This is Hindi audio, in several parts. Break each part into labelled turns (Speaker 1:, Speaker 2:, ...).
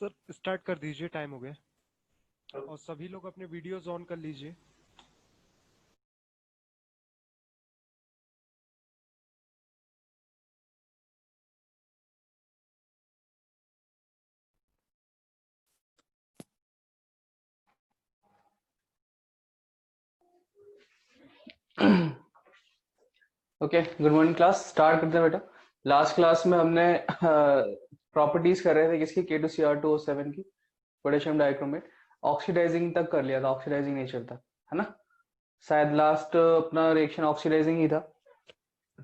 Speaker 1: सर स्टार्ट कर दीजिए, टाइम हो गया। और सभी लोग अपने वीडियोस ऑन कर लीजिए।
Speaker 2: Okay, good morning class. Start करते हैं बेटा। लास्ट क्लास में हमने प्रॉपर्टीज कर रहे थे किसकी, K2Cr2O7 की, पोटेशियम डाइक्रोमेट। ऑक्सीडाइजिंग तक कर लिया था, ऑक्सीडाइजिंग नेचर तक, है ना। शायद लास्ट अपना रिएक्शन ऑक्सीडाइजिंग ही था।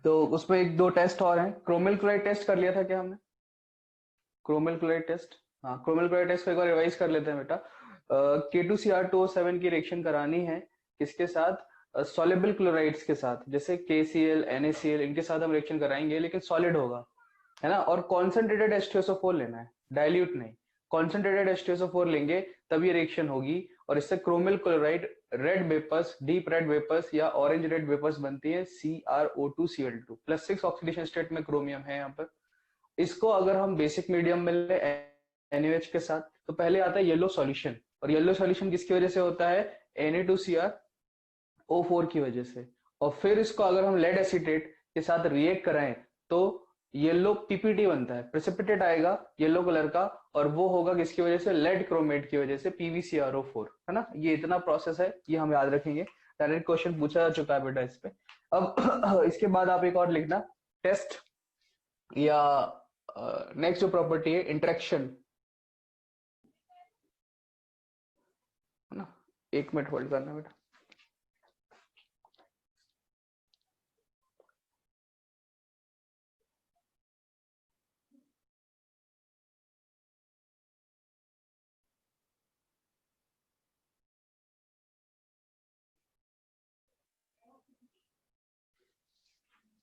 Speaker 2: तो उसमें एक दो टेस्ट और हैं। क्रोमिल क्लोराइड टेस्ट कर लिया था क्या हमने? क्रोमिल क्लोराइड टेस्ट, हाँ, क्रोमिल क्लोराइड टेस्ट को एक बार रिवाइज कर लेते हैं बेटा। K2Cr2O7 की रिएक्शन करानी है किसके साथ? सॉल्युबल क्लोराइड्स के साथ, जैसे KCl, NaCl, इनके साथ हम रिएक्शन कराएंगे, लेकिन सॉलिड होगा, है ना। और कॉन्सेंट्रेटेड H2SO4 लेना है, डाइल्यूट नहीं। कॉन्सेंट्रेटेड H2SO4 लेंगे तब ये रिएक्शन होगी, और इससे chromyl chloride red vapours, deep red vapours या ऑरेंज रेड वेपर्स बनती है, CrO2Cl2 +6 ऑक्सीडेशन स्टेट में क्रोमियम है यहाँ पर। इसको अगर हम बेसिक मीडियम में ले NaOH के साथ, तो पहले आता है येलो सॉल्यूशन, और येलो सॉल्यूशन किसकी वजह से होता है? Na2Cr O4 की वजह से। और फिर इसको अगर हम लेड एसीटेट के साथ रिएक्ट कराएं तो येलो PPT बनता है, प्रेसिपिटेट आएगा येलो कलर का, और वो होगा किसकी वजह से? लेड क्रोमेट की वजह से, PbCrO4, है ना। ये इतना प्रोसेस है, ये हम याद रखेंगे। डायरेक्ट क्वेश्चन पूछा जा चुका है बेटा इस पे। अब इसके बाद आप एक और लिखना, टेस्ट या नेक्स्ट जो प्रॉपर्टी है इंटरेक्शन, है ना। 1 मिनट होल्ड करना बेटा।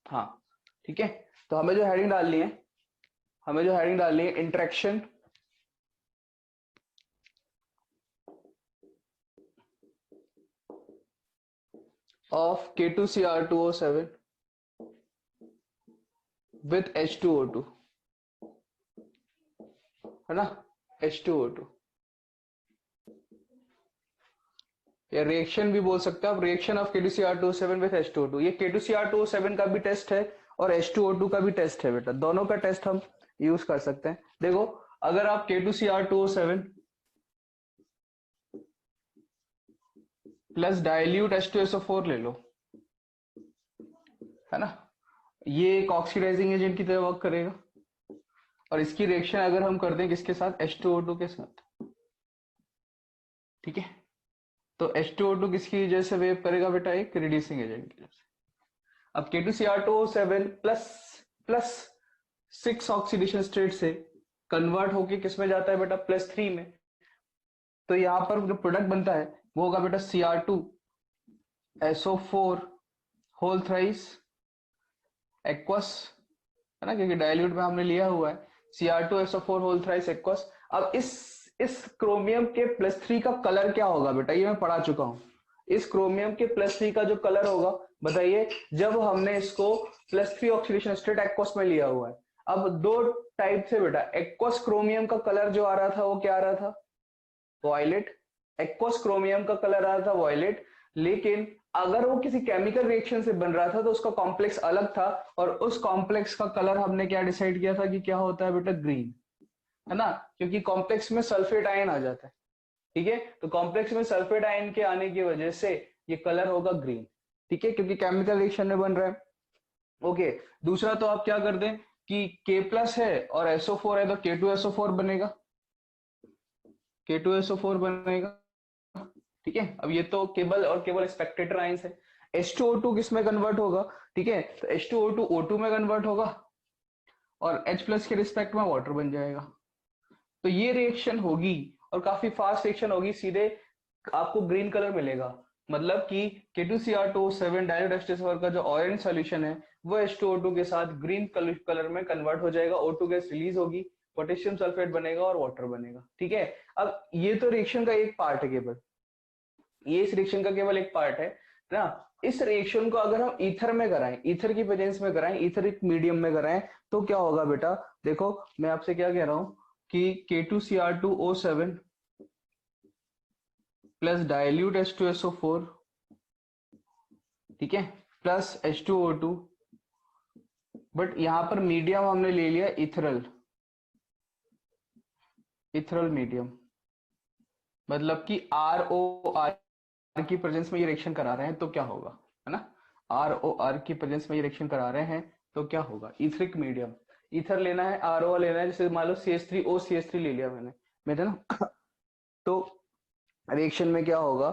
Speaker 2: हाँ, ठीक है। तो हमें जो हेडिंग डालनी है, interaction of K2Cr2O7 with H2O2, है ना, H2O2, या रिएक्शन भी बोल सकते हैं आप, reaction of K2Cr2O7 with H2O2। ये K2Cr2O7 का भी टेस्ट है और H2O2 का भी टेस्ट है बेटा, दोनों का टेस्ट हम यूज कर सकते हैं। देखो, अगर आप K2Cr2O7 प्लस डाइल्यूट H2SO4 ले लो, है ना, ये एक ऑक्सीडाइजिंग एजेंट की तरह वर्क करेगा, और इसकी रिएक्शन अगर हम करते हैं किसके साथ? H2O2 के साथ, ठीक है। तो H2O2 किसकी वजह से वेव करेगा बेटा? एक रिड्यूसिंग एजेंट की वजह से। अब K2Cr2O7 plus plus 6 oxidation state से कन्वर्ट होके किसमें जाता है बेटा? +3 में। तो यहाँ पर जो प्रोडक्ट बनता है वो होगा बेटा Cr2SO4 होल थ्राइस एक्वस, है ना, क्योंकि डाइल्यूट में हमने लिया हुआ है Cr2SO4 होल थ्राइस एक्वस। अब इस क्रोमियम के +3 का कलर क्या होगा बेटा? ये मैं पढ़ा चुका हूं। इस क्रोमियम के +3 का जो कलर होगा, बताइए, जब हमने इसको +3 ऑक्सीडेशन स्टेट एक्वस में लिया हुआ है। अब दो टाइप से बेटा, एक्वस क्रोमियम का कलर जो आ रहा था वो क्या आ रहा था? वॉयलेट। एक्वस क्रोमियम का कलर आ रहा था वॉयलेट, लेकिन अगर वो किसी केमिकल रिएक्शन से बन रहा था तो उसका कॉम्प्लेक्स अलग था, और उस कॉम्प्लेक्स का कलर हमने क्या डिसाइड किया था कि क्या होता है बेटा? ग्रीन, है ना, क्योंकि कॉम्प्लेक्स में सल्फेट आयन आ जाता है, ठीक है। तो कॉम्प्लेक्स में सल्फेट आयन के आने की वजह से ये कलर होगा ग्रीन, ठीक है, क्योंकि केमिकल रिएक्शन में बन रहा है। ओके, दूसरा तो आप क्या कर दें कि K+ है और SO4 है, तो K2SO4 बनेगा, K2SO4 बनेगा, ठीक है। अब ये तो केवल और केवल स्पेक्टेटर आयंस है। H2O2 किस में कन्वर्ट होगा? ठीक है, तो H2O2 O2 में कन्वर्ट होगा, और H+ के रिस्पेक्ट में वाटर बन जाएगा। तो ये रिएक्शन होगी, और काफी फास्ट रिएक्शन होगी, सीधे आपको ग्रीन कलर मिलेगा। मतलब कि K2Cr2O7 डाइल्यूट H2SO4 का जो ऑरेंज सॉल्यूशन है वो H2O2 के साथ ग्रीन कलर में कन्वर्ट हो जाएगा, O2 गैस रिलीज होगी, पोटेशियम सल्फेट बनेगा और वाटर बनेगा, ठीक है। अब ये तो रिएक्शन का एक पार्ट है केवल, ये इस रिएक्शन का केवल एक पार्ट है ना। इस रिएक्शन को अगर हम ईथर में कराएं, ईथर की प्रेजेंस में कराएं, ईथरिक मीडियम में कराएं, तो क्या होगा बेटा? देखो मैं आपसे क्या कह रहा हूं कि K2Cr2O7 प्लस डाइल्यूट H2SO4, ठीक है, प्लस H2O2, बट यहां पर मीडियम हमने ले लिया इथरल, इथरल मीडियम, मतलब कि ROR की प्रेजेंस में ये रिएक्शन करा रहे हैं तो क्या होगा, है ना? ROR की प्रेजेंस में ये रिएक्शन करा रहे हैं तो क्या होगा? इथरिक मीडियम, ईथर लेना है, ROR लेना है, जैसे मान लो CH3O CH3 ले लिया मैंने ना तो रिएक्शन में क्या होगा?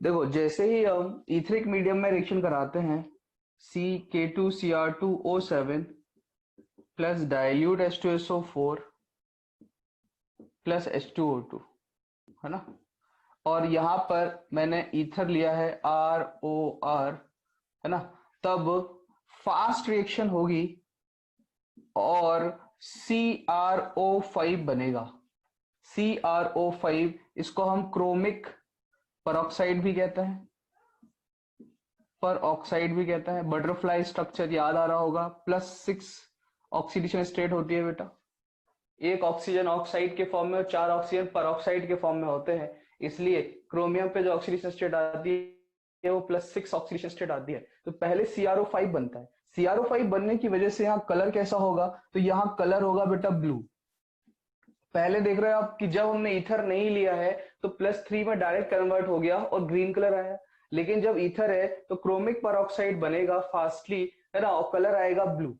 Speaker 2: देखो जैसे ही हम इथरिक मीडियम में रिएक्शन कराते हैं, K2Cr2O7 plus dilute H2SO4 plus H2O2, है ना, और यहां पर मैंने ईथर लिया है ROR, है ना, तब फास्ट रिएक्शन होगी और CrO5 बनेगा। CrO5, इसको हम क्रोमिक परऑक्साइड भी कहते हैं, पर ऑक्साइड भी कहता है। बटरफ्लाई स्ट्रक्चर याद आ रहा होगा, +6 ऑक्सीडेशन स्टेट होती है बेटा, एक ऑक्सीजन ऑक्साइड के फॉर्म में और 4 ऑक्सीजन परऑक्साइड के फॉर्म में होते हैं, इसलिए क्रोमियम पे जो ऑक्सीडेशन स्टेट आती है वो +6 ऑक्सीडेशन स्टेट आती है। तो पहले CrO5 बनता है, CrO5 बनने की वजह से यहाँ कलर कैसा होगा? तो यहाँ कलर होगा बेटा ब्लू। पहले देख रहे हो आप कि जब हमने ईथर नहीं लिया है तो +3 में डायरेक्ट कन्वर्ट हो गया और ग्रीन कलर आया, लेकिन जब ईथर है तो क्रोमिक परऑक्साइड बनेगा फास्टली, है ना, और कलर आएगा ब्लू,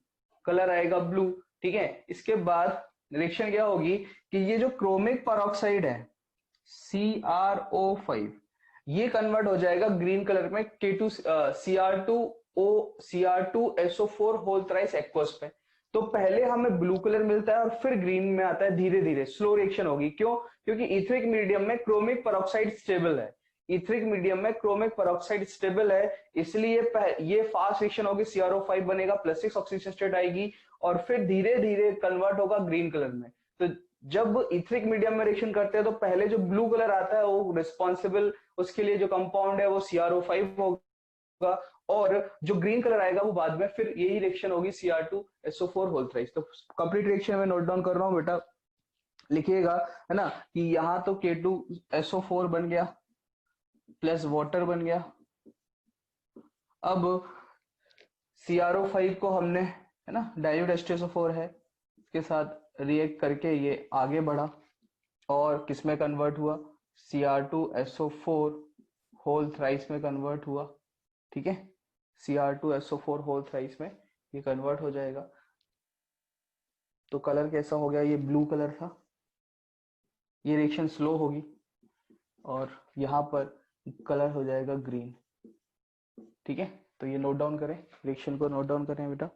Speaker 2: कलर आएगा ब्लू, ठीक है। इसके बाद रिएक्शन क्या होगी कि ये जो क्रोमिक परऑक्साइड है CrO5, ये कन्वर्ट हो जाएगा ग्रीन कलर में Cr2SO4 होल थ्राइस एक्वस पे। तो पहले हमें ब्लू कलर मिलता है और फिर ग्रीन में आता है, धीरे धीरे स्लो रिएक्शन होगी। क्यों? क्योंकि इथरिक मीडियम में क्रोमिक परऑक्साइड स्टेबल है, इथरिक मीडियम में क्रोमिक परऑक्साइड स्टेबल है, इसलिए ये फास्ट रिएक्शन होगी, CrO5 बनेगा, +6 ऑक्सीडेशन स्टेट आएगी और फिर धीरे धीरे कन्वर्ट होगा ग्रीन कलर में। तो जब इथरिक मीडियम में रिएक्शन करते हैं तो पहले जो ब्लू कलर आता है वो रिस्पॉन्सिबल, उसके लिए जो कंपाउंड है वो CrO5 होगा, और जो ग्रीन कलर आएगा वो बाद में फिर यही रिएक्शन होगी Cr2SO4 होल थ्राइस। तो कंप्लीट रिएक्शन में नोट डाउन कर रहा हूं बेटा, लिखिएगा, है ना, कि यहाँ तो K2SO4 बन गया प्लस वाटर बन गया। अब CrO5 को हमने, है ना, डाइल्यूट H2SO4 है, इसके साथ रिएक्ट करके ये आगे बढ़ा और किसमें कन्वर्ट हुआ? Cr2SO4 होल थ्राइस में कन्वर्ट हुआ, ठीक है, Cr2SO4 होल थ्राइस में ये कन्वर्ट हो जाएगा। तो कलर कैसा हो गया? ये ब्लू कलर था, ये रिएक्शन स्लो होगी और यहाँ पर कलर हो जाएगा ग्रीन, ठीक है। तो ये नोट डाउन करें, रिएक्शन को नोट डाउन करें बेटा,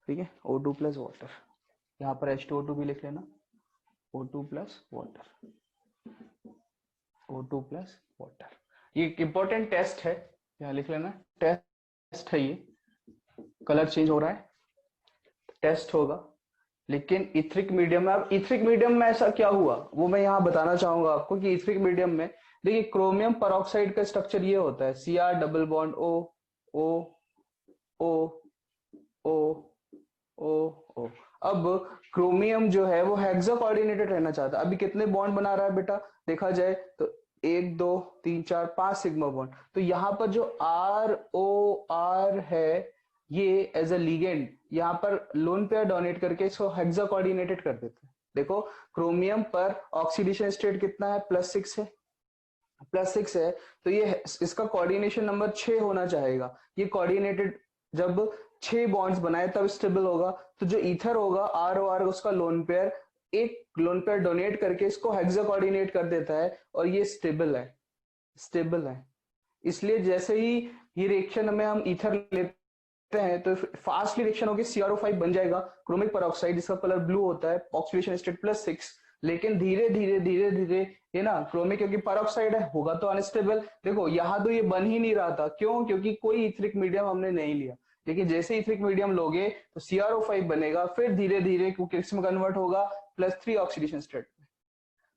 Speaker 2: ठीक है। O2 प्लस वाटर, यहाँ पर H2O2 भी लिख लेना, O2 plus water, O2 plus water. ये एक इंपॉर्टेंट टेस्ट है, यहाँ लिख लेना, टेस्ट है ये, कलर चेंज हो रहा है, टेस्ट होगा। लेकिन इथरिक मीडियम में, अब इथरिक मीडियम में ऐसा क्या हुआ वो मैं यहाँ बताना चाहूंगा आपको कि इथरिक मीडियम में देखिए क्रोमियम परऑक्साइड का स्ट्रक्चर ये होता है, Cr double bond O O O O O O। अब क्रोमियम जो है वो हेक्सा कोऑर्डिनेटेड रहना चाहता है। अभी कितने बॉन्ड बना रहा है बेटा? देखा जाए तो 1 2 3 4 5 सिग्मा बॉन्ड। तो यहाँ पर जो ROR है ये एज अ लिगेंड यहाँ पर लोन पेयर डोनेट करके इसको हेक्सा कोऑर्डिनेटेड कर देते हैं। देखो क्रोमियम पर ऑक्सीडेशन स्टेट कितना है? +6 है, +6 है, तो ये इसका कोऑर्डिनेशन नंबर 6 होना चाहेगा। ये कोऑर्डिनेटेड जब 6 बॉन्ड्स बनाए तब स्टेबल होगा। तो जो ईथर होगा ROR उसका लोन पेयर, एक लोन पेयर डोनेट करके इसको हेक्सा कोऑर्डिनेट कर देता है और ये स्टेबल है, स्टेबल है। इसलिए जैसे ही ये रिएक्शन में हम ईथर लेते हैं तो फास्ट रिएक्शन होगी, CrO5 बन जाएगा क्रोमिक परऑक्साइड, जिसका कलर ब्लू होता है, ऑक्सीडेशन स्टेट +6। लेकिन धीरे धीरे धीरे धीरे ये ना क्रोमिक, क्योंकि परऑक्साइड है, होगा तो अनस्टेबल। देखो यहाँ तो ये बन ही नहीं रहा था, क्यों? क्योंकि कोई इथरिक मीडियम हमने नहीं लिया। लेकिन जैसे इथरिक मीडियम लोगे तो CrO5 बनेगा, फिर धीरे धीरे किस में कन्वर्ट होगा? +3 ऑक्सीडेशन स्टेट में।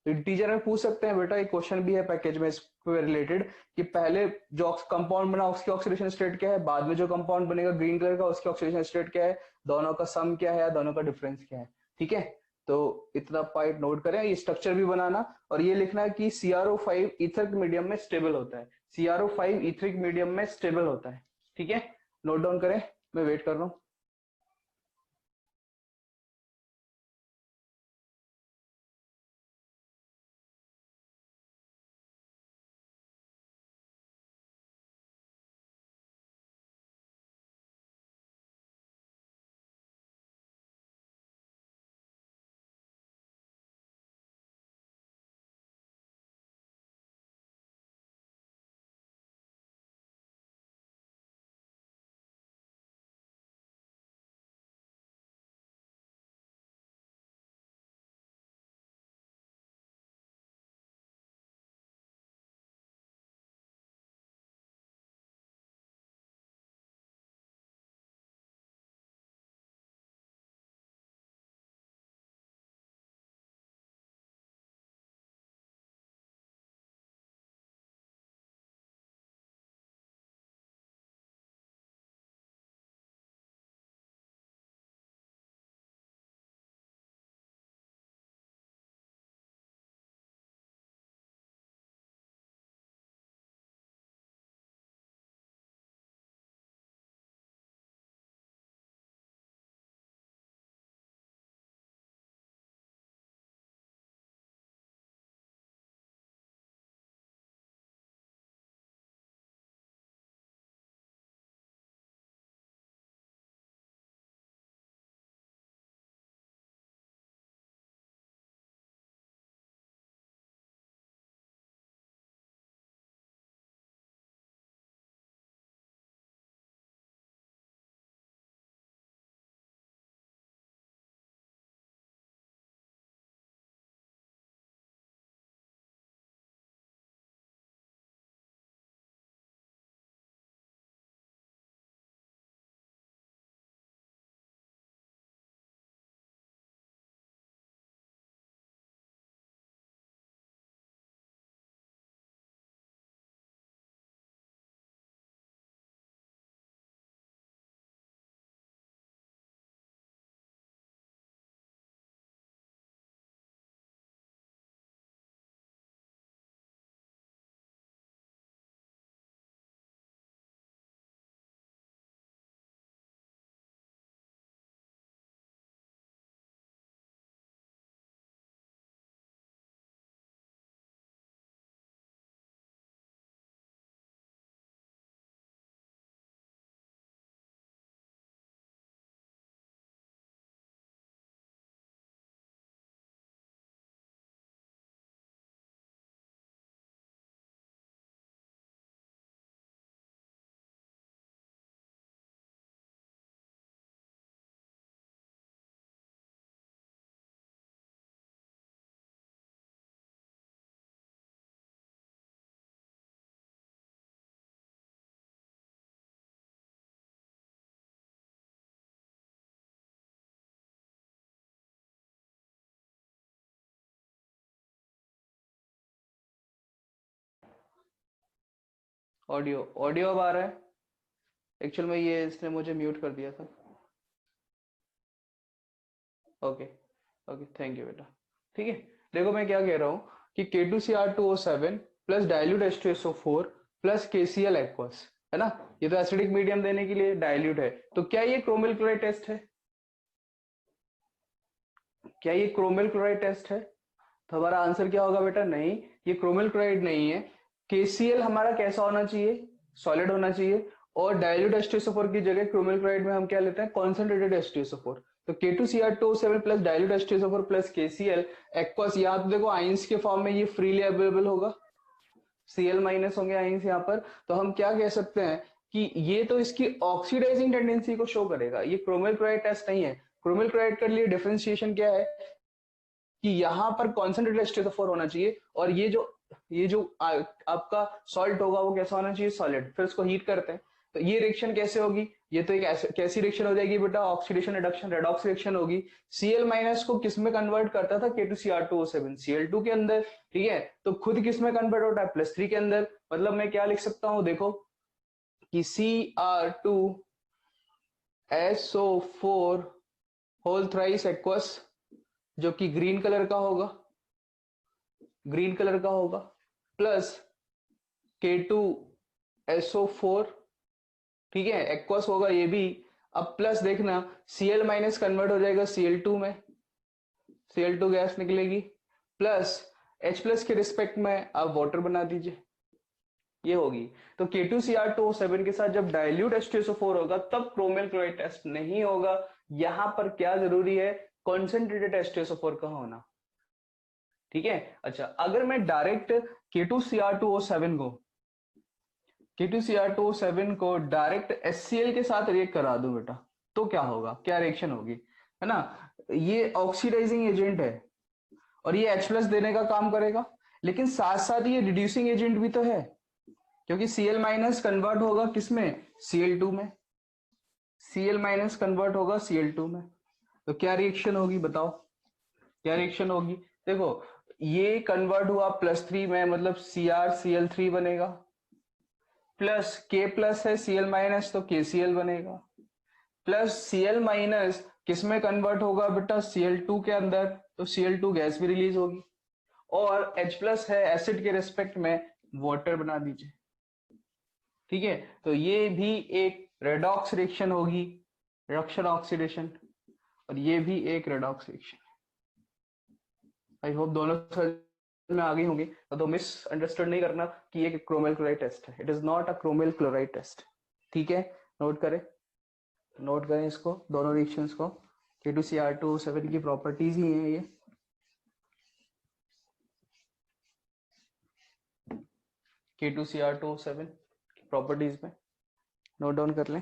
Speaker 2: टीचर में पूछ सकते हैं बेटा, एक क्वेश्चन भी है पैकेज में इसके रिलेटेड कि पहले जो कंपाउंड बना उसकी ऑक्सीडेशन स्टेट क्या है, बाद में जो कंपाउंड बनेगा ग्रीन कलर का उसकी ऑक्सीडेशन स्टेट क्या है, दोनों का सम क्या है या दोनों का डिफरेंस क्या है। ठीक है, तो इतना पॉइंट नोट करें, ये स्ट्रक्चर भी बनाना और ये लिखना है कि CrO5 ईथरिक मीडियम में स्टेबल होता है, CrO5 ईथरिक मीडियम में स्टेबल होता है। ठीक है, नोट डाउन करें, मैं वेट कर रहा हूँ। ऑडियो ऑडियो अब आ रहा है? एक्चुअल में ये इसने मुझे म्यूट कर दिया था। ओके ओके, थैंक यू बेटा। ठीक है, देखो मैं क्या कह रहा हूँ कि K2Cr2O7 plus dilute H2SO4 plus KCl aqueous, है ना, ये तो एसिडिक मीडियम देने के लिए डाइल्यूट है, तो क्या ये क्रोमिल क्लोराइड टेस्ट है? क्या ये क्रोमिल क्लोराइड टेस्ट है? तो हमारा आंसर क्या होगा बेटा? नहीं, ये क्रोमिल क्लोराइड नहीं है। KCl हमारा कैसा होना चाहिए? सॉलिड होना चाहिए। और डाइल्यूट H2SO4 की जगह क्रोमिल क्लोराइड में हम क्या लेते हैं? Concentrated H2SO4। तो K2Cr2O7 plus dilute H2SO4 plus KCl aqueous, यहाँ तो देखो आइंस के फॉर्म में ये फ्रीली अवेलेबल होगा, Cl माइनस होंगे आइंस यहाँ पर। तो हम क्या कह सकते हैं कि ये तो इसकी ऑक्सीडाइजिंग टेंडेंसी को शो करेगा, ये क्रोमिल क्लोराइड टेस्ट नहीं है। क्रोमिल क्लोराइड के लिए डिफरेंशिएशन क्या है कि यहाँ पर कॉन्सेंट्रेटेड H2SO4 होना चाहिए, और ये जो आपका सॉल्ट होगा वो कैसा होना चाहिए? सॉलिड। फिर उसको हीट करते हैं, तो ये रिएक्शन कैसे होगी, ये तो एक कैसी रिएक्शन हो जाएगी बेटा, ऑक्सीडेशन रिडक्शन रेडॉक्स रिएक्शन होगी। Cl माइनस को किस में कन्वर्ट करता था, K2Cr2O7 Cl2 के अंदर, ठीक है, तो खुद किस में कन्वर्ट होता है, +3 के अंदर। मतलब मैं क्या लिख सकता हूं, देखो कि Cr2SO4 होल थ्राइस एक्वस, जो कि ग्रीन कलर का होगा, ग्रीन कलर का होगा, प्लस K2SO4, ठीक है, एक्वस होगा ये भी। अब प्लस देखना, Cl माइनस कन्वर्ट हो जाएगा Cl2 में, Cl2 गैस निकलेगी, प्लस H प्लस के रिस्पेक्ट में आप वाटर बना दीजिए, ये होगी। तो K2Cr2O7 के साथ जब डाइल्यूट H2SO4 होगा तब क्रोमियल क्लोराइड टेस्ट नहीं होगा। यहां पर क्या जरूरी है, कॉन्सेंट्रेटेड H2SO4 का होना, ठीक है। अच्छा, अगर मैं डायरेक्ट K2Cr2O7 को डायरेक्ट HCl के साथ रिएक्ट करा दूं बेटा, तो क्या होगा, क्या रिएक्शन होगी, है ना। ये ऑक्सीडाइजिंग एजेंट है और ये H प्लस देने का काम करेगा, लेकिन साथ साथ ये रिड्यूसिंग एजेंट भी तो है, क्योंकि Cl माइनस कन्वर्ट होगा किसमें, Cl2 में, Cl माइनस कन्वर्ट होगा Cl2 में। तो क्या रिएक्शन होगी बताओ, क्या रिएक्शन होगी, देखो ये कन्वर्ट हुआ +3 में, मतलब CrCl3 बनेगा, प्लस K प्लस है Cl माइनस तो KCl बनेगा, प्लस Cl माइनस किस में कन्वर्ट होगा बेटा, Cl2 के अंदर, तो Cl2 गैस भी रिलीज होगी, और H प्लस है एसिड के रेस्पेक्ट में, वाटर बना दीजिए, ठीक है। तो ये भी एक रेडॉक्स रिएक्शन होगी, रिडक्शन ऑक्सीडेशन, और ये भी एक रेडॉक्स रिएक्शन। आई होप दोनों समझ में आ गई होंगी, तो मिस अंडरस्टैंड नहीं करना कि ये क्रोमियल क्लोराइड टेस्ट है, it is not a chromyl chloride test, ठीक है। नोट करें, नोट करें इसको, दोनों रिएक्शंस को, K2Cr2O7 की प्रॉपर्टीज ही हैं ये। K2Cr2O7 की प्रॉपर्टीज में नोट डाउन कर लें।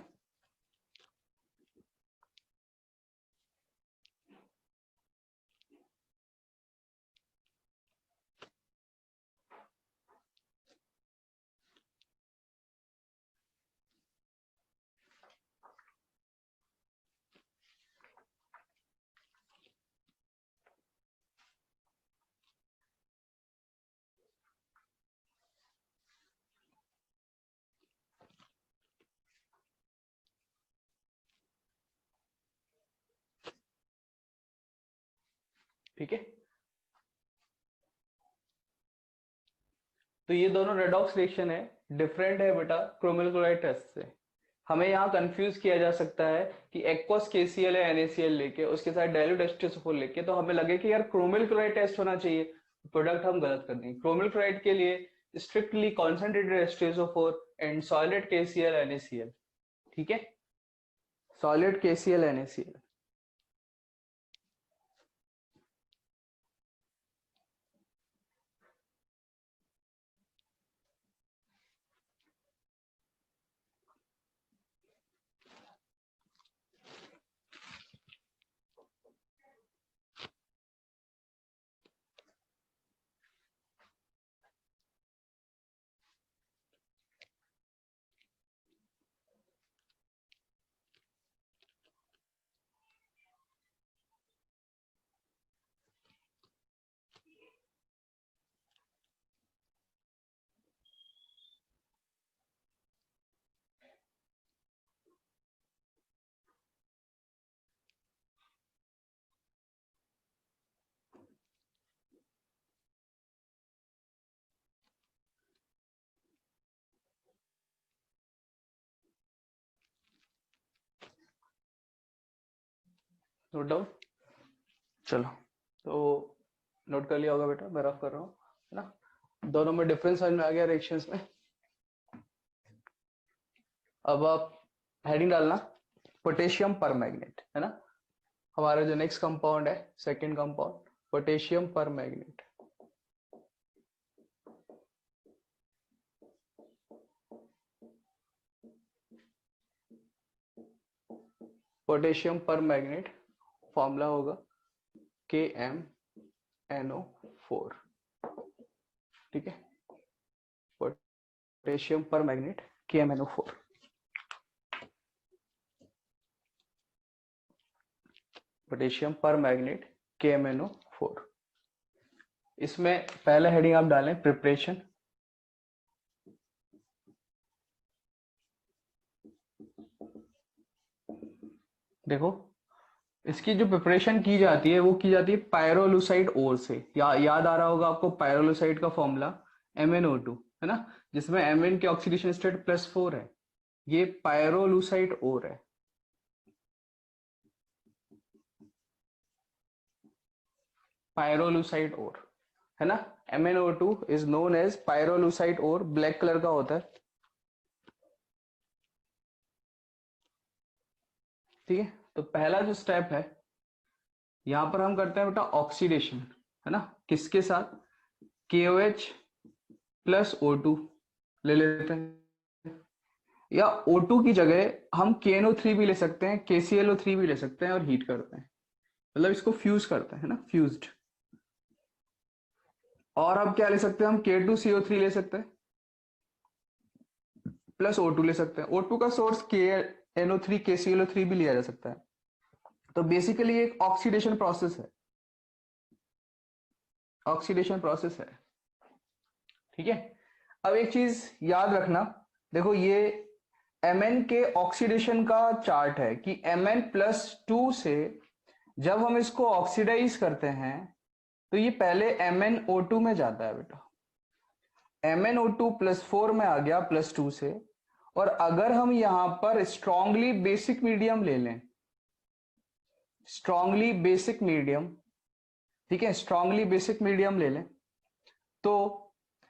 Speaker 2: ठीक है, तो ये दोनों रेडॉक्स रिएक्शन है, डिफरेंट है बेटा क्रोमियल क्लोराइड टेस्ट से। हमें यहाँ कंफ्यूज किया जा सकता है कि एक्वस KCl या NaCl लेके उसके साथ डाइल्यूट H2SO4 लेके, तो हमें लगे कि यार क्रोमियल क्लोराइड टेस्ट होना चाहिए, प्रोडक्ट हम गलत कर देंगे। क्रोमियल क्लोराइड के लिए strictly concentrated H2SO4 and solid KCl NaCl, ठीक है, solid KCl NaCl। Note down, चलो, तो नोट कर लिया होगा बेटा, मैं रफ कर रहा हूँ, है ना। दोनों में डिफरेंस समझ में आ गया रिएक्शंस में। अब आप हेडिंग डालना, पोटेशियम पर मैग्नेट, है ना। हमारा जो नेक्स्ट कंपाउंड है, सेकंड कंपाउंड, पोटेशियम पर मैग्नेट। पोटेशियम पर मैग्नेट फॉर्मूला होगा KmNO4, ठीक है, पोटेशियम पर मैग्नेट KmNO4। पोटेशियम पर मैग्नेट KMnO4। इसमें पहला हेडिंग आप डालें प्रिपरेशन। देखो इसकी जो प्रिपरेशन की जाती है वो की जाती है पायरोलुसाइड ओर से। याद आ रहा होगा आपको पायरोलुसाइड का फॉर्मूला MnO2 है ना, जिसमें Mn के ऑक्सीडेशन स्टेट +4 है। ये पायरोलुसाइड ओर है। पायरोलुसाइड ओर है ना, MnO2 is known as pyrolusite ore, black colour का होता है। ठीक है, तो पहला जो स्टेप है यहां पर हम करते हैं बेटा ऑक्सीडेशन, है ना, किसके साथ, KOH प्लस O2 ले लेते हैं, या O2 की जगह हम KNO3 भी ले सकते हैं, KClO3 भी ले सकते हैं और हीट करते हैं, मतलब इसको फ्यूज करते हैं ना, फ्यूज्ड। और अब क्या ले सकते हैं हम, K2CO3 ले सकते हैं प्लस O2 ले सकते हैं। O2 का सोर्स KNO3 KClO3 भी लिया जा सकता है। तो बेसिकली एक ऑक्सीडेशन प्रोसेस है, ऑक्सीडेशन प्रोसेस है। ठीक है, अब एक चीज याद रखना, देखो ये Mn के ऑक्सीडेशन का चार्ट है कि Mn+2 से जब हम इसको ऑक्सीडाइज करते हैं तो ये पहले MnO2 में जाता है बेटा, MnO2 +4 में आ गया +2 से। और अगर हम यहां पर स्ट्रांगली बेसिक मीडियम ले लें, स्ट्रांगली बेसिक मीडियम, ठीक है, स्ट्रांगली बेसिक मीडियम ले लें तो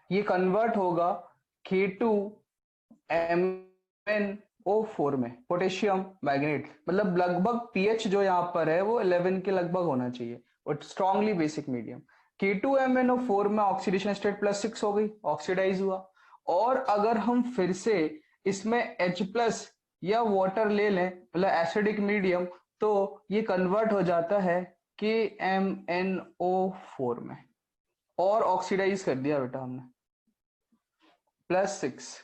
Speaker 2: ये कन्वर्ट होगा K2MnO4 में, पोटेशियम मैग्नेट, मतलब लगभग पीएच जो यहां पर है वो 11 के लगभग होना चाहिए, और स्ट्रांगली बेसिक मीडियम। K2MnO4 में ऑक्सीडेशन स्टेट +6 हो गई, ऑक्सीडाइज हुआ। और अगर हम फिर से इसमें H+ या वाटर ले लें, मतलब एसिडिक मीडियम, तो ये कन्वर्ट हो जाता है KMnO4 में, और ऑक्सीडाइज कर दिया बेटा हमने +6।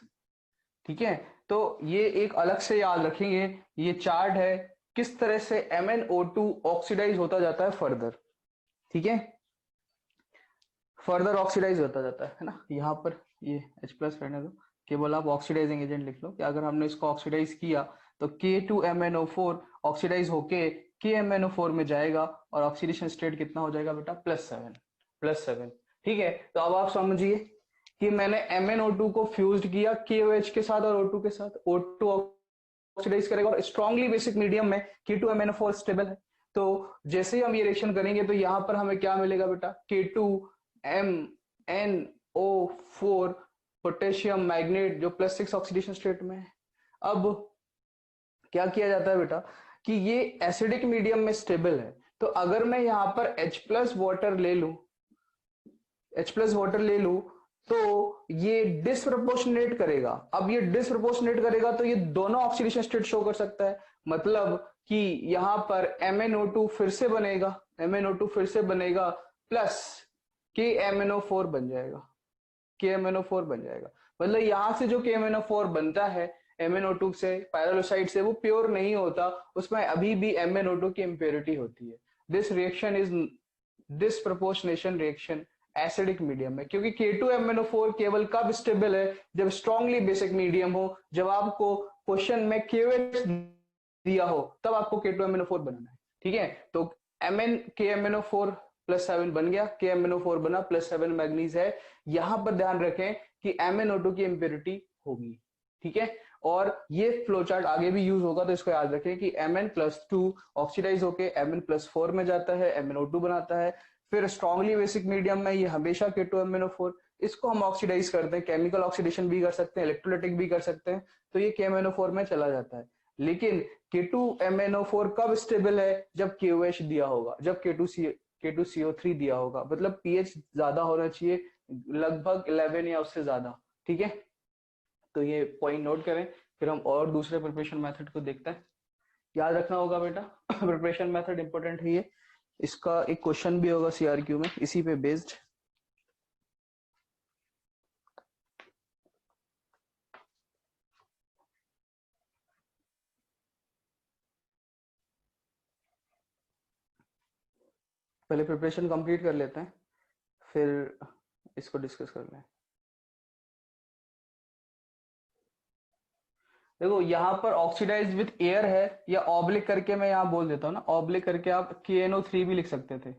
Speaker 2: ठीक है, तो ये एक अलग से याद रखेंगे, ये चार्ट है किस तरह से MnO2 ऑक्सीडाइज होता जाता है फर्दर। ठीक है, फर्दर ऑक्सीडाइज होता जाता है ना। यहाँ पर ये H+ रहने दो, केवल आप ऑक्सीडाइजिंग एजेंट लिख लो कि अगर हमने इसको ऑक्सीडाइज किया तो K2MnO4 ऑक्सीडाइज होके KMnO4 में जाएगा, और ऑक्सीडेशन स्टेट कितना हो जाएगा बेटा, +7। ठीक है, तो अब आप समझिए कि मैंने MnO2 को फ्यूज्ड किया KOH के साथ और O2 के साथ, O2 ऑक्सीडाइज करेगा और स्ट्रांगली बेसिक मीडियम में K2MnO4 स्टेबल है। तो जैसे ही हम ये रिएक्शन करेंगे तो यहां पर हमें क्या मिलेगा बेटा, K2MnO4 पोटेशियम मैग्नेट जो +6 ऑक्सीडेशन स्टेट में है। अब क्या किया जाता है बेटा कि ये एसिडिक मीडियम में स्टेबल है, तो अगर मैं यहां पर H+ वाटर ले लूं, H+ वाटर ले लूं तो ये डिसप्रोपोर्शनेट करेगा। अब ये डिसप्रोपोर्शनेट करेगा तो ये दोनों ऑक्सीडेशन स्टेट शो कर सकता है, मतलब कि यहां पर MnO2 फिर से बनेगा, MnO2 फिर से बनेगा प्लस KMnO4 बन जाएगा, KMnO4 बन जाएगा। मतलब यहां से जो KMnO4 बनता है MnO2 से, पायरोलोसाइड से, वो प्योर नहीं होता, उसमें अभी भी MnO2 की इम्प्योरिटी होती है। This reaction is disproportionation reaction acidic medium में, क्योंकि K2MnO4 केवल कब स्टेबल है, जब स्ट्रांगली बेसिक मीडियम हो। जब आपको क्वेश्चन में KOH दिया हो तब आपको K2MnO4 बनाना है। ठीक है, तो KMnO4 +7 बन गया, KMnO4 बना, +7 मैग्नीज है। यहां पर ध्यान रखें कि MnO2 की इम्प्योरिटी होगी। ठीक है, और ये फ्लो चार्ट आगे भी यूज होगा, तो इसको याद रखें कि Mn+2 ऑक्सीडाइज होके Mn+4 में जाता है, MnO2 बनाता है। फिर स्ट्रांगली बेसिक मीडियम में ये हमेशा K2MnO4, इसको हम ऑक्सीडाइज करते हैं, केमिकल ऑक्सीडेशन भी कर सकते हैं, इलेक्ट्रोलाइटिक भी कर सकते हैं, तो ये KMnO4 में चला जाता है। लेकिन K2MnO4 कब स्टेबल है, जब KOH दिया होगा, जब K2CO3 दिया होगा, मतलब पीएच ज्यादा होना चाहिए, लगभग 11 या उससे ज्यादा। ठीक है, तो ये पॉइंट नोट करें। फिर हम और दूसरे प्रिपरेशन मेथड को देखते हैं। याद रखना होगा बेटा प्रिपरेशन मेथड इंपॉर्टेंट है ये, इसका एक क्वेश्चन भी होगा CRQ में इसी पे बेस्ड। पहले प्रिपरेशन कंप्लीट कर लेते हैं, फिर इसको डिस्कस कर लें। देखो यहाँ पर ऑक्सीडाइज विथ एयर है, या ऑब्लिक करके मैं यहाँ बोल देता हूँ ना, ऑब्लिक करके आप KNO3 भी लिख सकते थे,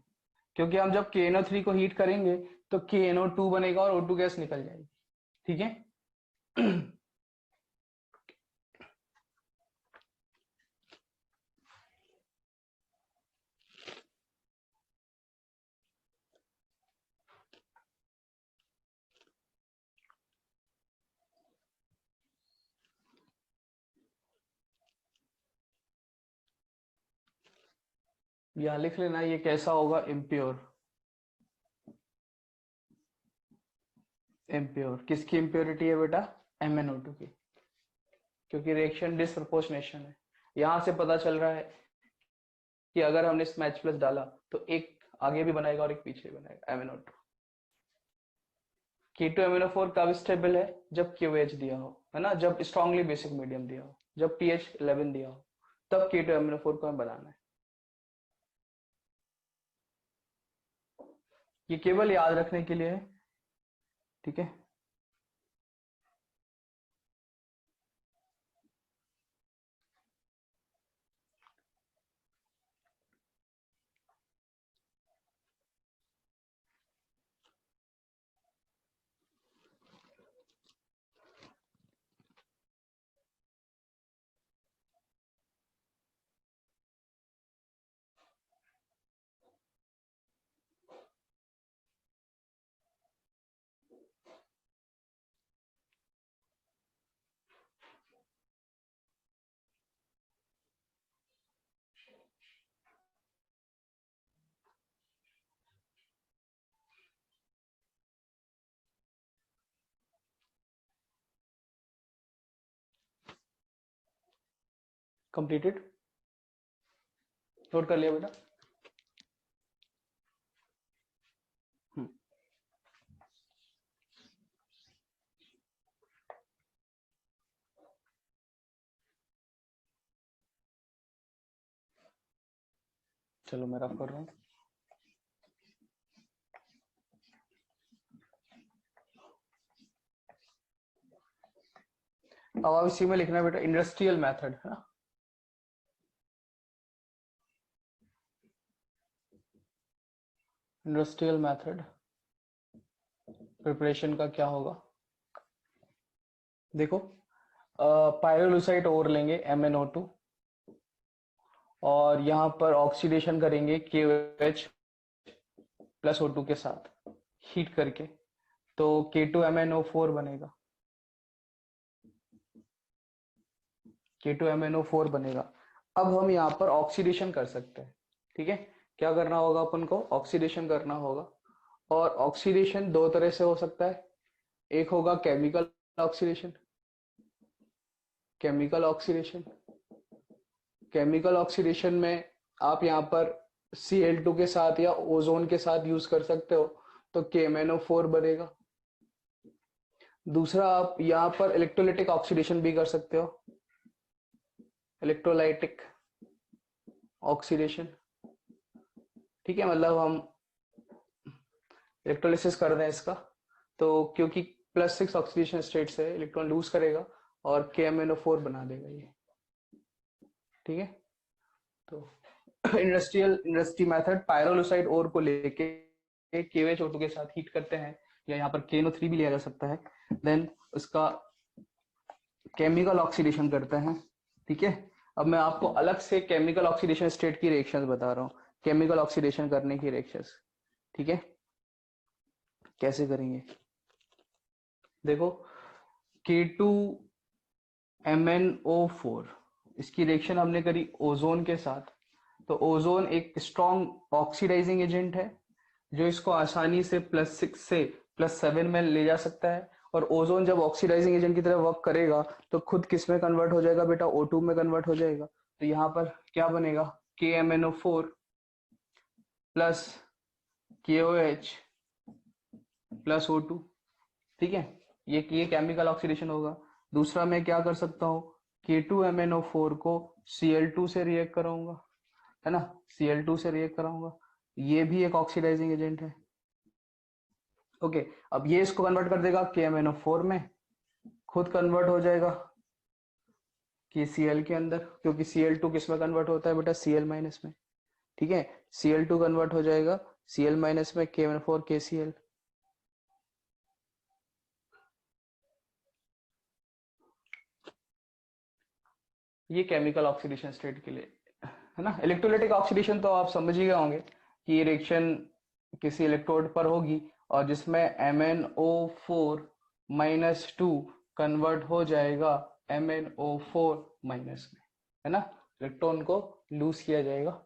Speaker 2: क्योंकि हम जब KNO3 को हीट करेंगे तो KNO2 बनेगा और O2 गैस निकल जाएगी। ठीक है। यहाँ लिख लेना ये कैसा होगा, इम्प्योर। इम्प्योर किसकी इम्प्योरिटी है बेटा, MnO2 की, क्योंकि रिएक्शन डिसप्रपोर्शनेशन है। यहां से पता चल रहा है कि अगर हमने इस मैच प्लस डाला तो एक आगे भी बनाएगा और एक पीछे भी बनाएगा, MnO2। K2MnO4 कब स्टेबल है, जब QH दिया हो, है ना, जब स्ट्रांगली बेसिक मीडियम दिया हो, जब pH 11 दिया हो, तब K2MnO4 को हमें बनाना है। ये केवल याद रखने के लिए है, ठीक है। कंप्लीटेड, नोट कर लिया बेटा। चलो मैं रफ कर रहा हूँ। अब आप इसी में लिखना है बेटा इंडस्ट्रियल मेथड, है ना। इंडस्ट्रियल मेथड प्रिपरेशन का क्या होगा, देखो पायरोलुसाइट ओर लेंगे MnO2, और यहाँ पर ऑक्सीडेशन करेंगे KOH प्लस O2 के साथ हीट करके, तो K2MnO4 बनेगा, K2MnO4 बनेगा। अब हम यहाँ पर ऑक्सीडेशन कर सकते हैं, ठीक है। क्या करना होगा अपन को, ऑक्सीडेशन करना होगा, और ऑक्सीडेशन दो तरह से हो सकता है। एक होगा chemical oxidation, chemical oxidation, chemical oxidation में आप यहाँ पर Cl2 के साथ या ओजोन के साथ यूज कर सकते हो, तो KMnO4 बनेगा। दूसरा आप यहाँ पर इलेक्ट्रोलाइटिक ऑक्सीडेशन भी कर सकते हो, इलेक्ट्रोलाइटिक ऑक्सीडेशन, ठीक है। मतलब हम इलेक्ट्रोलिसिस कर दें इसका, तो क्योंकि +6 ऑक्सीडेशन स्टेट से इलेक्ट्रॉन लूज करेगा और KMnO4 बना देगा ये, ठीक है। तो इंडस्ट्री मेथड पायरोलुसाइड ओर को लेके KOH O2 के साथ हीट करते हैं, या यहाँ पर KNO3 भी लिया जा सकता है, देन उसका केमिकल ऑक्सीडेशन करते हैं, ठीक है। अब मैं आपको अलग से केमिकल ऑक्सीडेशन स्टेट की रिएक्शंस बता रहा हूँ, केमिकल ऑक्सीडेशन करने की रिएक्शंस, ठीक है। कैसे करेंगे, देखो K2MnO4 इसकी रिएक्शन हमने करी ओजोन के साथ, तो ओजोन एक स्ट्रॉन्ग ऑक्सीडाइजिंग एजेंट है जो इसको आसानी से +6 से +7 में ले जा सकता है, और ओजोन जब ऑक्सीडाइजिंग एजेंट की तरह वर्क करेगा तो खुद किस में कन्वर्ट हो जाएगा बेटा, O2 में कन्वर्ट हो जाएगा। तो यहाँ पर क्या बनेगा, KMnO4 plus KOH plus O2, ठीक है। ये केमिकल ऑक्सीडेशन होगा। दूसरा मैं क्या कर सकता हूँ, K2MnO4 को Cl2 से रिएक्ट कराऊंगा, है ना, Cl2 से रिएक्ट कराऊंगा, ये भी एक ऑक्सीडाइजिंग एजेंट है। ओके, अब ये इसको कन्वर्ट कर देगा KMnO4 में, खुद कन्वर्ट हो जाएगा KCl के अंदर, क्योंकि Cl2 किस में कन्वर्ट होता है बेटा, Cl माइनस में। ठीक है, Cl2 कन्वर्ट हो जाएगा Cl माइनस में KMnO4 KCl। ये केमिकल ऑक्सीडेशन स्टेट के लिए है ना। इलेक्ट्रोलाइटिक ऑक्सीडेशन तो आप समझ ही गए होंगे कि ये रिएक्शन किसी इलेक्ट्रोड पर होगी और जिसमें MnO4 माइनस 2 कन्वर्ट हो जाएगा MnO4 माइनस में, है ना, इलेक्ट्रॉन को लूज किया जाएगा।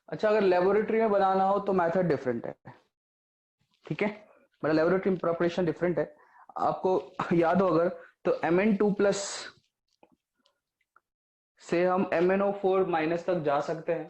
Speaker 2: अच्छा, अगर लेबोरेटरी में बनाना हो तो मेथड डिफरेंट है। ठीक है, मतलब लेबोरेटरी में प्रिपरेशन डिफरेंट है। आपको याद हो अगर तो Mn2 प्लस से हम MnO4 माइनस तक जा सकते हैं,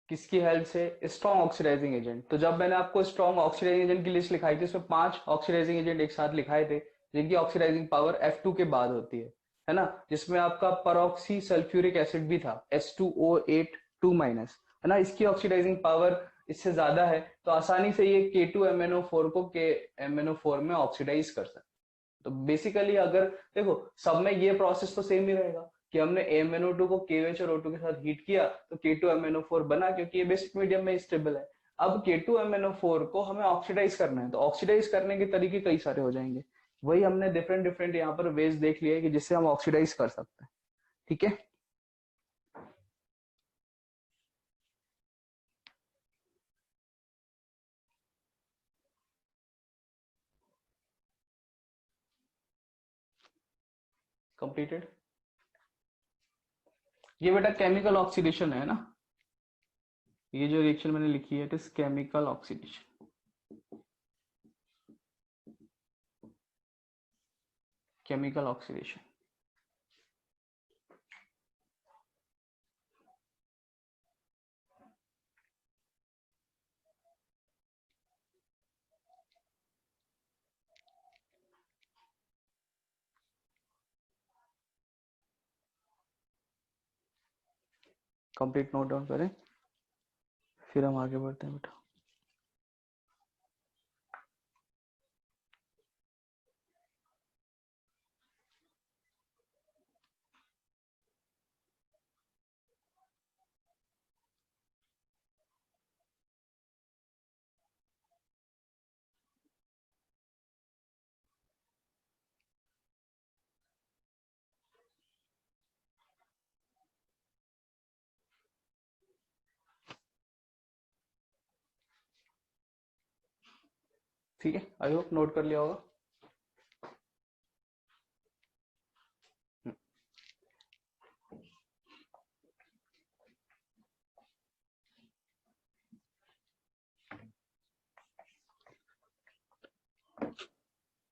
Speaker 2: किसकी हेल्प से, स्ट्रॉन्ग ऑक्सीडाइजिंग एजेंट। तो जब मैंने आपको स्ट्रॉन्ग ऑक्सीडाइजिंग एजेंट की लिस्ट लिखाई थी, उसमें 5 ऑक्सीडाइजिंग एजेंट एक साथ लिखाए थे जिनकी ऑक्सीडाइजिंग पावर F2 के बाद होती है ना, जिसमें आपका परऑक्सी सल्फ्यूरिक एसिड भी था H2O8 2 माइनस, है ना, इसकी ऑक्सीडाइजिंग पावर इससे ज्यादा है, तो आसानी से ये K2MnO4 को KMnO4 में ऑक्सीडाइज कर सकते। तो बेसिकली अगर देखो सब में ये प्रोसेस तो सेम ही रहेगा कि हमने AMnO2 को KOH और O2 के साथ हीट किया तो K2MnO4 बना, क्योंकि ये बेसिक मीडियम में स्टेबल है। अब K2MnO4 को हमें ऑक्सीडाइज करना है, तो ऑक्सीडाइज करने के तरीके कई सारे हो जाएंगे। वही हमने डिफरेंट डिफरेंट यहाँ पर वेज देख लिए कि जिससे हम ऑक्सीडाइज कर सकते हैं। ठीक है, कंप्लीटेड। ये बेटा केमिकल ऑक्सीडेशन है ना, ये जो रिएक्शन मैंने लिखी है it is chemical oxidation. Chemical oxidation complete note down करें, फिर हम आगे बढ़ते हैं बेटा। ठीक है, आई होप नोट कर लिया होगा।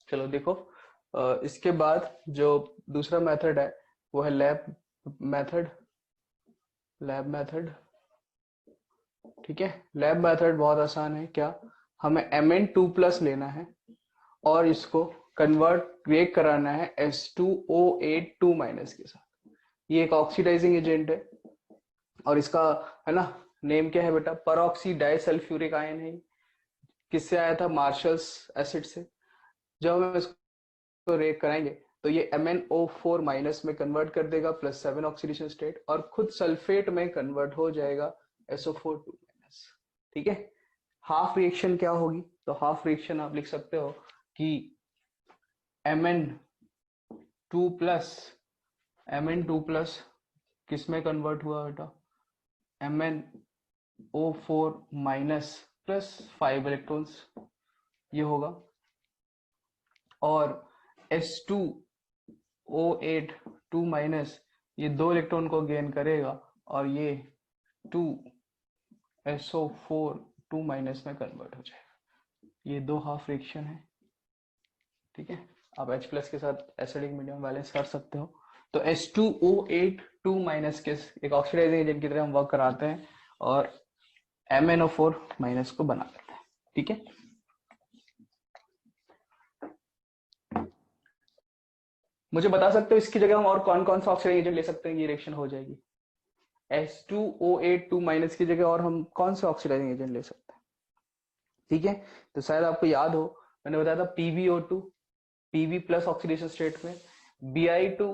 Speaker 2: चलो देखो, इसके बाद जो दूसरा मेथड है वो है लैब मेथड। लैब मेथड, ठीक है, लैब मेथड बहुत आसान है। क्या, हमें Mn2 प्लस लेना है और इसको कन्वर्ट ब्रेक कराना है H2O8 2 माइनस के साथ। ये एक ऑक्सीडाइजिंग एजेंट है और इसका, है ना, नेम क्या है बेटा, परऑक्सी डाइसल्फ्यूरिक आयन है। किससे आया था, मार्शल्स एसिड से। जब हम इसको रेक कराएंगे तो ये MnO4 माइनस में कन्वर्ट कर देगा +7 ऑक्सीडेशन स्टेट और खुद सल्फेट में कन्वर्ट हो जाएगा SO4 2 माइनस। ठीक है, हाफ रिएक्शन क्या होगी, तो हाफ रिएक्शन आप लिख सकते हो कि Mn2 प्लस किस में कन्वर्ट हुआ बेटा, MnO4 माइनस +5 इलेक्ट्रॉन्स ये होगा, और H2O8 2 माइनस ये 2 इलेक्ट्रॉन को गेन करेगा और ये 2SO4 2 माइनस में कन्वर्ट हो जाएगा। ये दो हाफ रिएक्शन है। ठीक है, आप H प्लस के साथ एसिडिक मीडियम बैलेंस कर सकते हो। तो H2O8 2 माइनस के एक ऑक्सीडाइजिंग एजेंट की तरह हम वर्क कराते हैं और MnO4 माइनस को बना लेते हैं। ठीक है, मुझे बता सकते हो इसकी जगह हम और कौन कौन सा ऑक्सीडाइजिंग एजेंट ले सकते हैं, ये रिएक्शन हो जाएगी। H2O8 2 माइनस की जगह और हम कौन सा ऑक्सीडाइजिंग एजेंट ले सकते हैं? ठीक है, तो शायद आपको याद हो मैंने बताया था PbO2, Pb plus oxidation state में, Bi2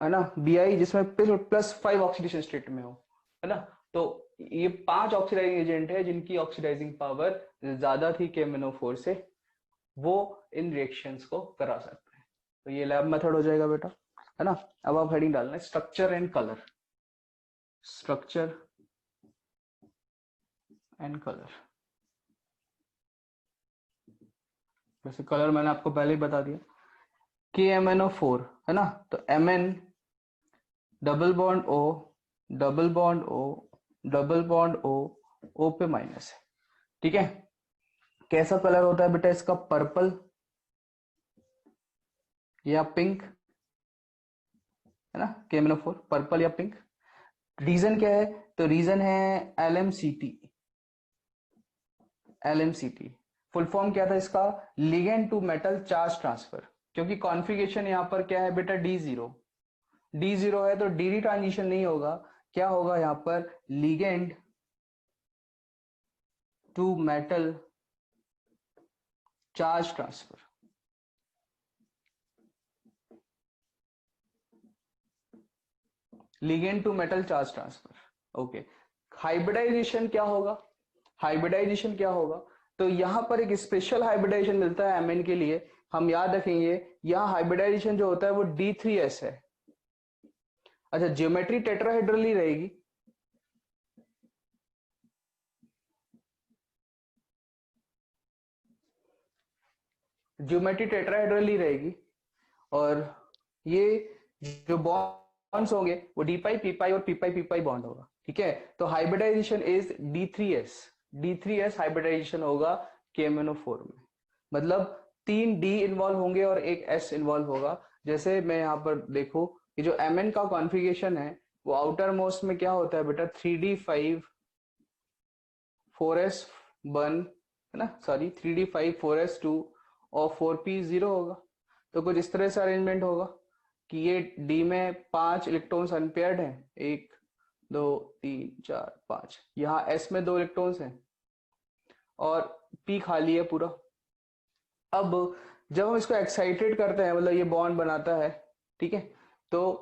Speaker 2: है ना, Bi जिसमें +5 ऑक्सीडेशन स्टेट में हो, है ना। तो ये 5 ऑक्सीडाइजिंग एजेंट है जिनकी ऑक्सीडाइजिंग पावर ज्यादा थी KMnO4 से, वो इन रिएक्शंस को करा सकते हैं। तो ये लैब मेथड हो जाएगा बेटा, है ना। अब आप हेडिंग डालना है structure and colour, structure and colour. वैसे कलर मैंने आपको पहले ही बता दिया, KMnO4 है ना, तो Mn double bond O, double bond O, double bond O, O पे माइनस है। ठीक है, कैसा कलर होता है बेटा इसका, पर्पल या पिंक, है ना। KMnO4 पर्पल या पिंक। रीजन क्या है, तो रीजन है LMCT। LMCT फुल फॉर्म क्या था इसका, ligand to metal charge transfer. क्योंकि कॉन्फ़िगरेशन यहाँ पर क्या है बेटा, D0, D0 है तो DD ट्रांजिशन नहीं होगा, क्या होगा यहाँ पर, ligand to metal charge transfer. Ligand to metal charge transfer, okay. Hybridisation क्या होगा, हाइब्रिडाइजेशन क्या होगा, तो यहां पर एक स्पेशल हाइब्रिडाइजेशन मिलता है Mn के लिए, हम याद रखेंगे। यहां हाइब्रिडाइजेशन जो होता है वो D3S है। अच्छा, ज्योमेट्री टेट्राहेड्रल ही रहेगी, ज्योमेट्री टेट्राहेड्रल ही रहेगी। और ये जो बॉन्ड्स होंगे वो डी पाई पी पाई और पी पाई बॉन्ड होगा। ठीक है, तो hybridisation is D3S, D3S hybridisation होगा KMnO4 में। मतलब 3 D इन्वॉल्व होंगे और एक S इन्वॉल्व होगा। जैसे मैं यहाँ पर देखो, ये जो Mn का कॉन्फ़िगरेशन है वो आउटर मोस्ट में क्या होता है बेटा, 3D5 4s1, है ना, सॉरी 3D5 4s2 और 4p0 होगा। तो कुछ इस तरह से अरेंजमेंट होगा कि ये डी में 5 इलेक्ट्रॉन्स अनपेयर्ड हैं, 1 2 3 4 5, यहाँ एस में 2 इलेक्ट्रॉन्स हैं और पी खाली है पूरा। अब जब हम इसको एक्साइटेड करते हैं, मतलब ये बॉन्ड बनाता है, ठीक है, तो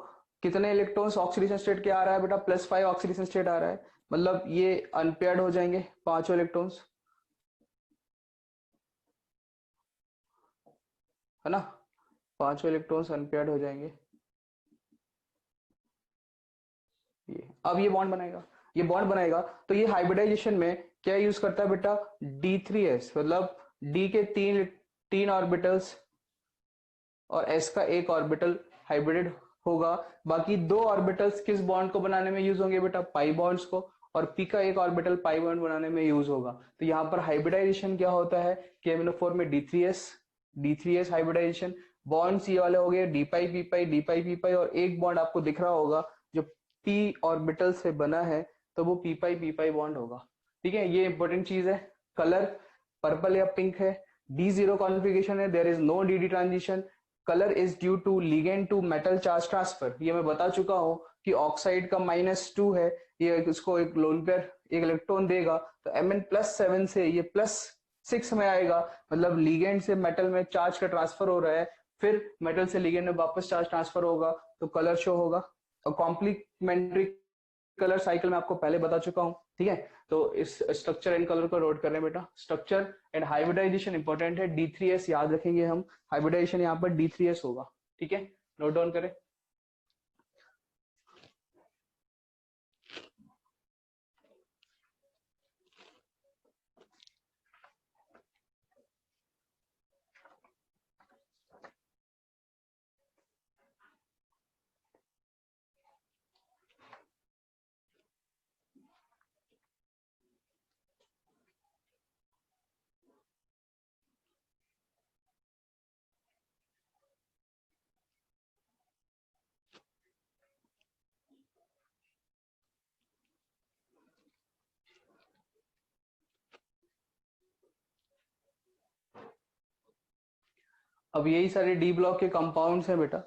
Speaker 2: कितने इलेक्ट्रॉन्स ऑक्सीडेशन स्टेट क्या आ रहा है बेटा, +5 ऑक्सीडेशन स्टेट आ रहा है। मतलब ये अनपेयर्ड हो जाएंगे पांचों इलेक्ट्रॉन्स, है ना, पांचों इलेक्ट्रॉन्स अनपेयर्ड हो जाएंगे। ये अब ये बॉन्ड बनाएगा, ये बॉन्ड बनाएगा, तो ये हाइब्रिडाइजेशन में क्या यूज करता है बेटा, D3S, मतलब D के तीन ऑर्बिटल्स और S का एक ऑर्बिटल हाइब्रिड होगा। बाकी 2 ऑर्बिटल्स किस बॉन्ड को बनाने में यूज होंगे बेटा, पाई बॉन्ड्स को, और P का एक ऑर्बिटल पाई बॉन्ड बनाने में यूज होगा। तो यहाँ पर हाइब्रिडाइजेशन क्या होता है, KMnO4 में D3S हाइब्रिडाइजेशन। बॉन्ड्स ये वाले हो गए डी पाई पी पाई, और एक बॉन्ड आपको दिख रहा होगा जो P ऑर्बिटल से बना है, तो वो पी पाई बॉन्ड होगा। ठीक है, ये इंपॉर्टेंट चीज है। कलर पर्पल या पिंक है, D0 कॉन्फ़िगरेशन है, there is no DD transition, colour is due to ligand to metal charge transfer. ये मैं बता चुका हूं कि ऑक्साइड का -2 है, ये इसको एक लोन पेयर एक इलेक्ट्रॉन देगा, तो Mn+7 से ये +6 में आएगा, मतलब लिगेंड से मेटल में चार्ज का ट्रांसफर हो रहा है, फिर मेटल से लिगेंड में वापस चार्ज ट्रांसफर होगा, तो कलर शो होगा। और कॉम्प्लीमेंट्री कलर साइकिल में आपको पहले बता चुका हूं। ठीक है, तो इस स्ट्रक्चर एंड कलर को नोट कर रहे हैं बेटा, स्ट्रक्चर एंड हाइब्रिडाइजेशन इंपॉर्टेंट है, D3S याद रखेंगे हम, हाइब्रिडाइजेशन यहाँ पर D3S होगा। ठीक है, नोट डाउन करें। अब यही सारे डी ब्लॉक के कंपाउंड्स हैं बेटा,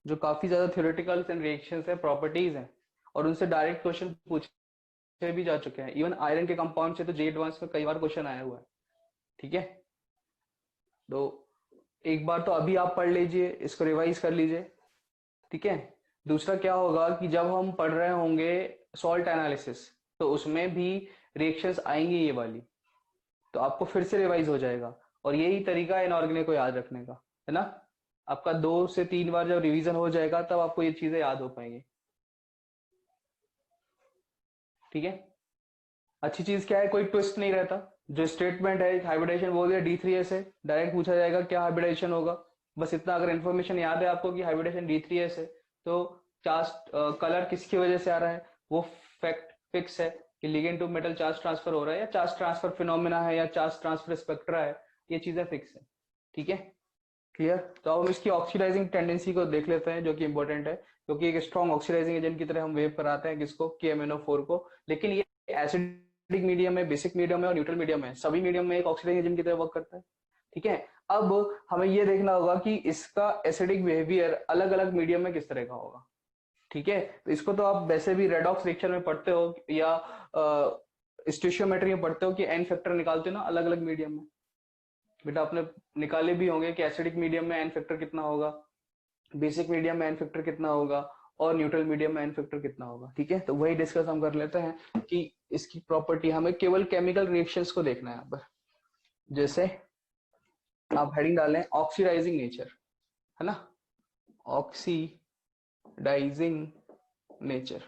Speaker 2: जो काफी ज्यादा थ्योरेटिकल एंड रिएक्शंस है, प्रॉपर्टीज हैं, और उनसे डायरेक्ट क्वेश्चन पूछे भी जा चुके हैं। इवन आयरन के कंपाउंड से तो जे एडवांस में कई बार क्वेश्चन आया हुआ है। ठीक है, तो एक बार तो अभी आप पढ़ लीजिए, इसको रिवाइज कर लीजिए। ठीक है, दूसरा क्या होगा कि जब हम पढ़ रहे होंगे सॉल्ट एनालिसिस, तो उसमें भी रिएक्शंस आएंगी ये वाली, तो आपको फिर से रिवाइज हो जाएगा। और यही तरीका है इनऑर्गेनिक को याद रखने का, है ना। आपका 2 से 3 बार जब रिवीजन हो जाएगा तब आपको ये चीजें याद हो पाएंगी। ठीक है, अच्छी चीज क्या है, कोई ट्विस्ट नहीं रहता। जो स्टेटमेंट है, हाइब्रिडेशन बोल दिया D3S है, डायरेक्ट पूछा जाएगा क्या हाइब्रिडेशन होगा। बस इतना अगर इन्फॉर्मेशन याद है आपको कि हाइब्रिडेशन D3S है, तो चार्ज कलर किसकी वजह से आ रहा है वो फैक्ट फिक्स है कि ligand to metal charge transfer हो रहा है, या चार्ज ट्रांसफर फिनोमिना है, या चार्ज ट्रांसफर स्पेक्ट्रा है, ये चीजें फिक्स है। ठीक है, क्लियर। तो अब हम इसकी ऑक्सीडाइजिंग टेंडेंसी को देख लेते हैं, जो कि इंपॉर्टेंट है, क्योंकि एक स्ट्रॉन्ग ऑक्सीडाइजिंग एजेंट की तरह हम वेव कराते हैं किसको, KMnO4 को। लेकिन ये एसिडिक मीडियम है, बेसिक मीडियम है और न्यूट्रल मीडियम है, सभी मीडियम में एक ऑक्सीडाइजिंग एजेंट की तरह वर्क करता है। ठीक है, अब हमें ये देखना होगा कि इसका एसिडिक बिहेवियर अलग अलग मीडियम में किस तरह का होगा। ठीक है, तो इसको तो आप वैसे भी रेडॉक्स रिएक्शन में पढ़ते हो, या स्टोइचियोमेट्री में पढ़ते हो कि एन फैक्टर निकालते हो ना अलग अलग मीडियम में। बेटा आपने निकाले भी होंगे कि एसिडिक मीडियम में एन फैक्टर कितना होगा, बेसिक मीडियम में एन फैक्टर कितना होगा, और न्यूट्रल मीडियम में एन फैक्टर कितना होगा। ठीक है, तो वही डिस्कस हम कर लेते हैं कि इसकी प्रॉपर्टी, हमें केवल केमिकल रिएक्शंस को देखना है यहाँ पर। जैसे आप हेडिंग डालें ऑक्सीडाइजिंग नेचर, है ना, ऑक्सीडाइजिंग नेचर।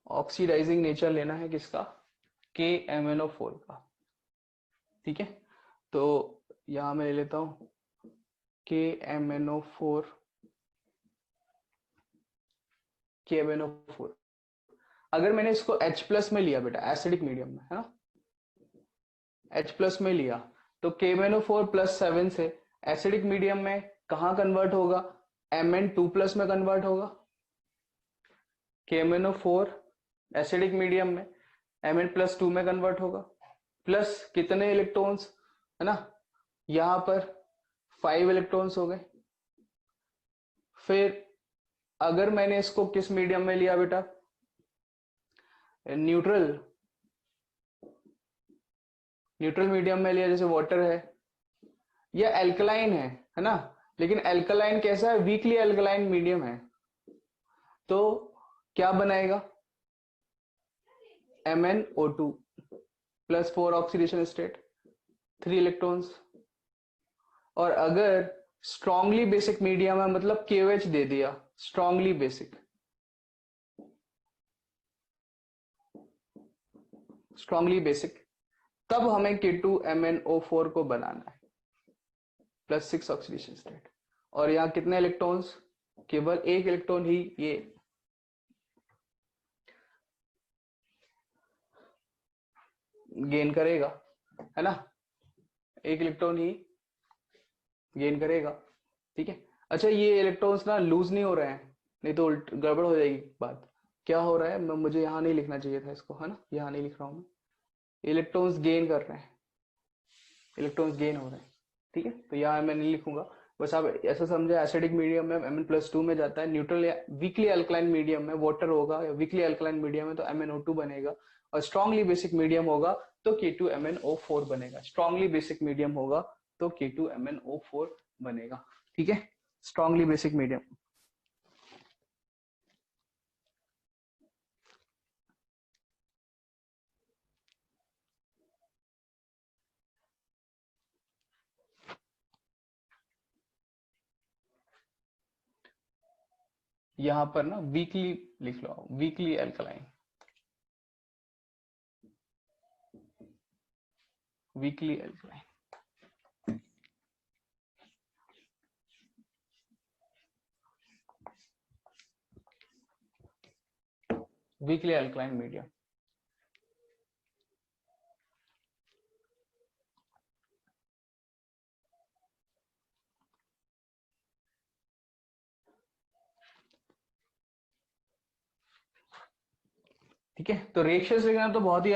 Speaker 2: ऑक्सीडाइजिंग नेचर लेना है किसका, KMnO4 का। ठीक है, तो यहां मैं ले लेता हूं KMnO4, KMnO4। अगर मैंने इसको H+ में लिया बेटा, एसिडिक मीडियम में, है ना, H+ में लिया, तो KMnO4 +7 से एसिडिक मीडियम में कहां कन्वर्ट होगा, Mn2+ में कन्वर्ट होगा। KMnO4 एसिडिक मीडियम में Mn+2 में कन्वर्ट होगा, प्लस कितने इलेक्ट्रॉन्स, है ना, यहां पर 5 इलेक्ट्रॉन्स हो गए। फिर अगर मैंने इसको किस मीडियम में लिया बेटा, न्यूट्रल, न्यूट्रल मीडियम में लिया, जैसे वाटर है या एल्कलाइन है ना, लेकिन एल्कलाइन कैसा है, वीकली एल्कलाइन मीडियम है, तो क्या बनाएगा, MnO2 +4 ऑक्सीडेशन स्टेट, 3 इलेक्ट्रॉन्स। और अगर स्ट्रांगली बेसिक मीडियम है, मतलब KOH दे दिया, स्ट्रांगली बेसिक, स्ट्रांगली बेसिक, तब हमें K2MnO4 को बनाना है, +6 ऑक्सीडेशन स्टेट। और यहाँ कितने इलेक्ट्रॉन्स, केवल 1 इलेक्ट्रॉन ही ये गेन करेगा, है ना, 1 इलेक्ट्रॉन ही गेन करेगा। ठीक है, अच्छा ये इलेक्ट्रॉन्स ना लूज नहीं हो रहे हैं, नहीं तो उल्ट गड़बड़ हो जाएगी बात। क्या हो रहा है, मुझे यहाँ नहीं लिखना चाहिए था इसको, है ना, यहाँ नहीं लिख रहा हूँ मैं, इलेक्ट्रॉन्स गेन कर रहे हैं, इलेक्ट्रॉन्स गेन हो रहे हैं। ठीक है, तो यहाँ मैं नहीं लिखूंगा, बस आप ऐसा समझे, एसिडिक मीडियम में Mn+2 में जाता है, न्यूट्रल या वीकली अल्कलाइन मीडियम में वाटर होगा, या वीकली अल्कलाइन मीडियम में तो MnO2 बनेगा, और स्ट्रांगली बेसिक मीडियम होगा तो K2MnO4 बनेगा, स्ट्रांगली बेसिक मीडियम होगा तो K2MnO4 बनेगा। ठीक है, स्ट्रांगली बेसिक मीडियम। यहां पर ना वीकली लिख लो, weakly alkaline, weakly alkaline. Weakly alkaline medium. ठीक है, तो रिएक्शंस लिखना तो बहुत ही